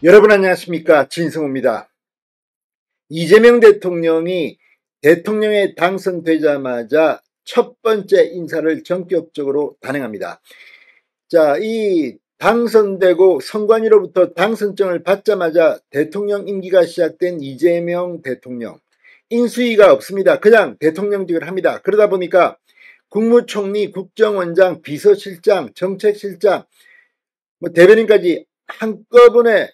여러분 안녕하십니까, 진승호입니다. 이재명 대통령이 대통령에 당선되자마자 첫 번째 인사를 전격적으로 단행합니다. 자, 이 당선되고 선관위로부터 당선증을 받자마자 대통령 임기가 시작된 이재명 대통령, 인수위가 없습니다. 그냥 대통령직을 합니다. 그러다 보니까 국무총리, 국정원장, 비서실장, 정책실장, 대변인까지 한꺼번에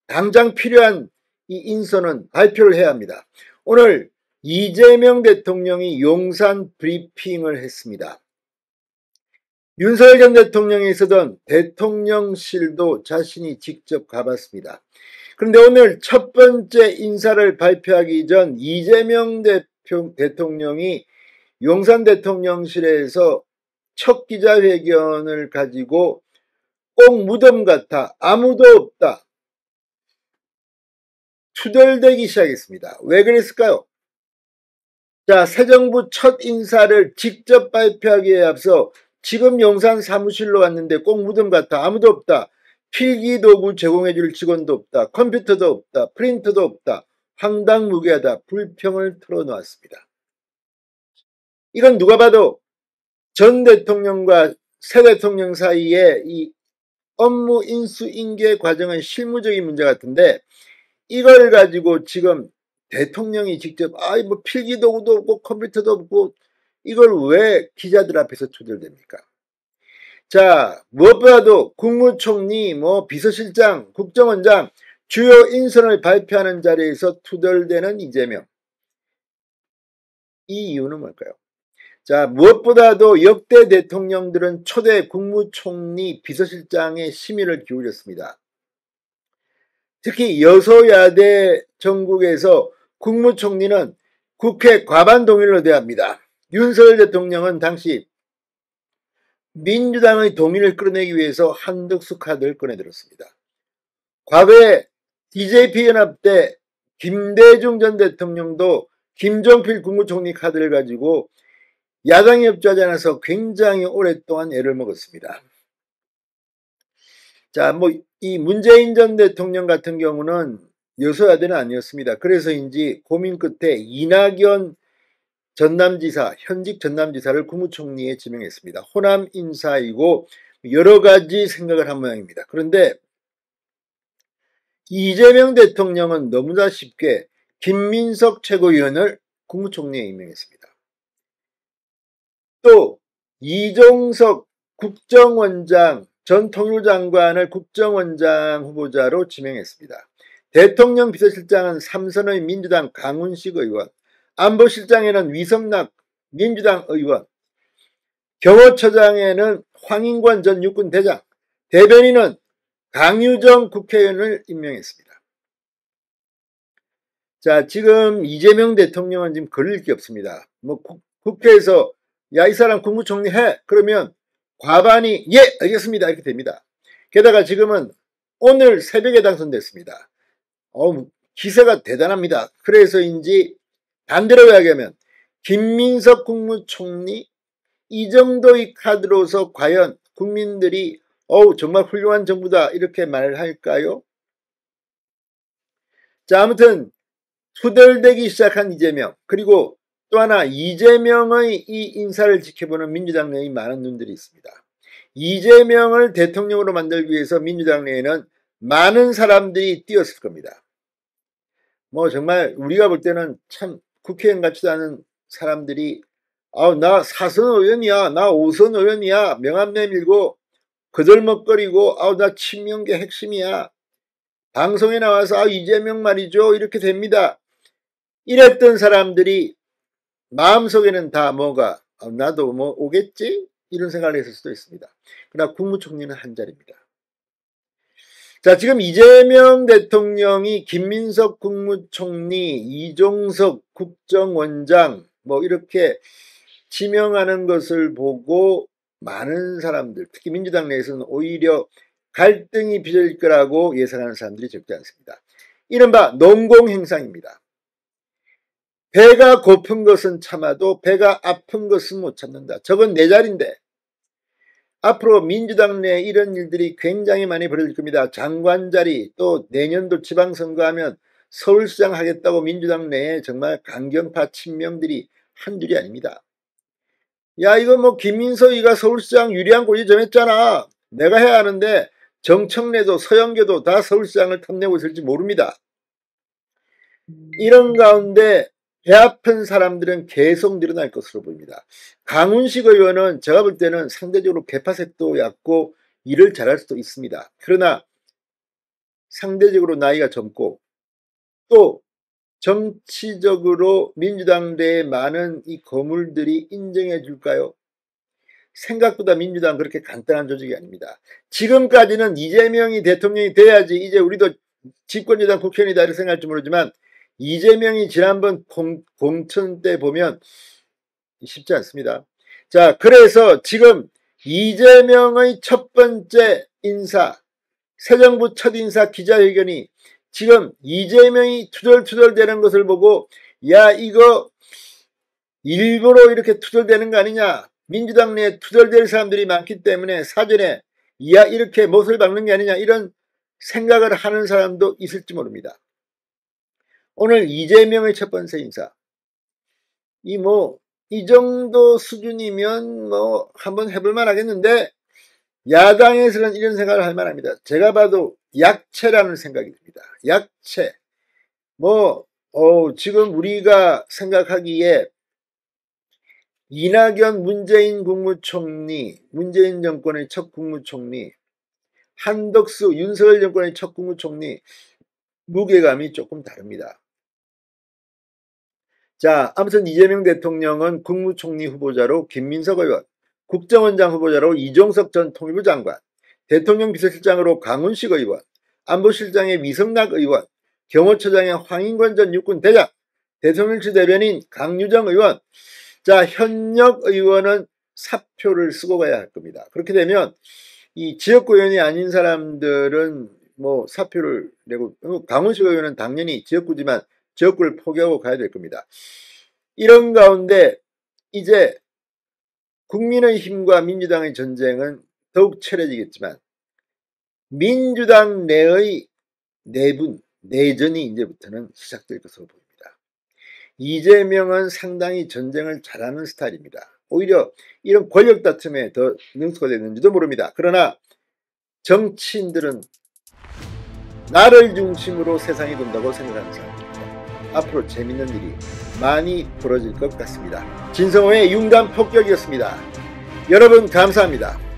당장 필요한 이 인선은 발표를 해야 합니다. 오늘 이재명 대통령이 용산 브리핑을 했습니다. 윤석열 전 대통령이 있었던 대통령실도 자신이 직접 가봤습니다. 그런데 오늘 첫 번째 인사를 발표하기 전 이재명 대통령이 용산 대통령실에서 첫 기자회견을 가지고 꼭 무덤 같아, 아무도 없다, 투덜대기 시작했습니다. 왜 그랬을까요? 자, 새 정부 첫 인사를 직접 발표하기에 앞서 지금 용산 사무실로 왔는데 꼭 무덤 같아, 아무도 없다, 필기도구 제공해줄 직원도 없다, 컴퓨터도 없다, 프린터도 없다, 황당무계하다, 불평을 털어놓았습니다. 이건 누가 봐도 전 대통령과 새 대통령 사이에 이 업무 인수인계 과정의 실무적인 문제 같은데, 이걸 가지고 지금 대통령이 직접 필기도구도 없고 컴퓨터도 없고 이걸 왜 기자들 앞에서 투덜댑니까? 자, 무엇보다도 국무총리, 비서실장, 국정원장 주요 인선을 발표하는 자리에서 투덜대는 이재명. 이 이유는 뭘까요? 자, 무엇보다도 역대 대통령들은 초대 국무총리, 비서실장의 심의를 기울였습니다. 특히 여소야대 정국에서 국무총리는 국회 과반 동의를 대합니다. 윤석열 대통령은 당시 민주당의 동의를 끌어내기 위해서 한덕수 카드를 꺼내들었습니다. 과거에 DJP 연합 때 김대중 전 대통령도 김종필 국무총리 카드를 가지고 야당이 협조하지 않아서 굉장히 오랫동안 애를 먹었습니다. 자, 이 문재인 전 대통령 같은 경우는 여소야대는 아니었습니다. 그래서인지 고민 끝에 이낙연 전남지사, 현직 전남지사를 국무총리에 지명했습니다. 호남 인사이고 여러 가지 생각을 한 모양입니다. 그런데 이재명 대통령은 너무나 쉽게 김민석 최고위원을 국무총리에 임명했습니다. 또 이종석 국정원장, 전 통일장관을 국정원장 후보자로 지명했습니다. 대통령 비서실장은 삼선의 민주당 강훈식 의원, 안보실장에는 위성락 민주당 의원, 경호처장에는 황인관 전 육군대장, 대변인은 강유정 국회의원을 임명했습니다. 자, 지금 이재명 대통령은 지금 걸릴 게 없습니다. 국회에서 야, 이 사람 국무총리 해, 그러면 과반이 예, 알겠습니다, 이렇게 됩니다. 게다가 지금은 오늘 새벽에 당선됐습니다. 기세가 대단합니다. 그래서인지 반대로 이야기하면 김민석 국무총리, 이 정도의 카드로서 과연 국민들이 정말 훌륭한 정부다 이렇게 말할까요? 자, 아무튼 투덜대기 시작한 이재명, 그리고 또 하나 이재명의 이 인사를 지켜보는 민주당 내의 많은 눈들이 있습니다. 이재명을 대통령으로 만들기 위해서 민주당 내에는 많은 사람들이 뛰었을 겁니다. 정말 우리가 볼 때는 참 국회의원 같지도 않은 사람들이 나 4선 의원이야, 나 5선 의원이야, 명함 내밀고 거들먹거리고 나 친명계 핵심이야, 방송에 나와서 이재명 말이죠, 이렇게 됩니다. 이랬던 사람들이 마음속에는 다 나도 오겠지? 이런 생각을 했을 수도 있습니다. 그러나 국무총리는 한 자리입니다. 자, 지금 이재명 대통령이 김민석 국무총리, 이종석 국정원장 이렇게 지명하는 것을 보고 많은 사람들, 특히 민주당 내에서는 오히려 갈등이 빚어질 거라고 예상하는 사람들이 적지 않습니다. 이른바 농공행상입니다. 배가 고픈 것은 참아도 배가 아픈 것은 못 참는다. 저건 내 자리인데 앞으로 민주당 내에 이런 일들이 굉장히 많이 벌어질 겁니다. 장관 자리, 또 내년도 지방선거하면 서울시장 하겠다고 민주당 내에 정말 강경파 친명들이 한둘이 아닙니다. 야, 이거 뭐 김민석이가 서울시장 유리한 고지 점했잖아. 내가 해야 하는데 정청래도 서영교도 다 서울시장을 탐내고 있을지 모릅니다. 이런 가운데 배 아픈 사람들은 계속 늘어날 것으로 보입니다. 강훈식 의원은 제가 볼 때는 상대적으로 개파색도 얕고 일을 잘할 수도 있습니다. 그러나 상대적으로 나이가 젊고 또 정치적으로 민주당 내에 많은 이 거물들이 인정해 줄까요? 생각보다 민주당 그렇게 간단한 조직이 아닙니다. 지금까지는 이재명이 대통령이 돼야지 이제 우리도 집권여당 국회의원이다 이렇게 생각할지 모르지만 이재명이 지난번 공천 때 보면 쉽지 않습니다. 자, 그래서 지금 이재명의 첫 번째 인사, 새 정부 첫 인사 기자회견이 지금 이재명이 투덜투덜 되는 것을 보고 야, 이거 일부러 이렇게 투덜대는 거 아니냐, 민주당 내에 투덜댈 사람들이 많기 때문에 사전에 야, 이렇게 못을 박는 게 아니냐 이런 생각을 하는 사람도 있을지 모릅니다. 오늘 이재명의 첫 번째 인사, 이 정도 수준이면 한번 해볼만 하겠는데 야당에서는 이런 생각을 할 만합니다. 제가 봐도 약체라는 생각이 듭니다. 약체. 지금 우리가 생각하기에 이낙연 문재인 국무총리, 문재인 정권의 첫 국무총리, 한덕수 윤석열 정권의 첫 국무총리 무게감이 조금 다릅니다. 자, 아무튼 이재명 대통령은 국무총리 후보자로 김민석 의원, 국정원장 후보자로 이종석 전 통일부 장관, 대통령 비서실장으로 강훈식 의원, 안보실장에 위성락 의원, 경호처장에 황인권 전 육군 대장, 대통령실 대변인 강유정 의원. 자, 현역 의원은 사표를 쓰고 가야 할 겁니다. 그렇게 되면 이 지역구 의원이 아닌 사람들은 사표를 내고, 강훈식 의원은 당연히 지역구지만 지역구를 포기하고 가야 될 겁니다. 이런 가운데 이제 국민의힘과 민주당의 전쟁은 더욱 치열해지겠지만 민주당 내의 내전이 이제부터는 시작될 것으로 보입니다. 이재명은 상당히 전쟁을 잘하는 스타일입니다. 오히려 이런 권력 다툼에 더 능수가 됐는지도 모릅니다. 그러나 정치인들은 나를 중심으로 세상이 돈다고 생각하는 사람입니다. 앞으로 재밌는 일이 많이 벌어질 것 같습니다. 진성호의 융단 폭격이었습니다. 여러분 감사합니다.